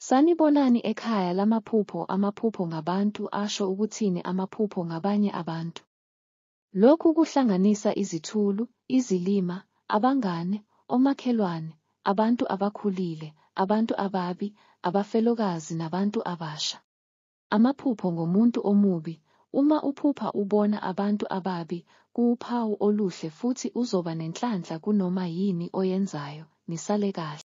Sanibonani ekhaya lamaphupho. Amaphupho ngabantu asho ukuthini amaphupho ngabanye abantu? Lokhu kuhlanganisa izithulu, izilima, abangane, omakhelwane, abantu abakhulile, abantu ababi, abafelokazi nabantu abasha. Amaphupho ngomuntu omubi. Uma uphupha ubona abantu ababi, kuwuphawu oluhle futhi uzoba nenhlanhla kunoma yini oyenzayo. Nisale kahle.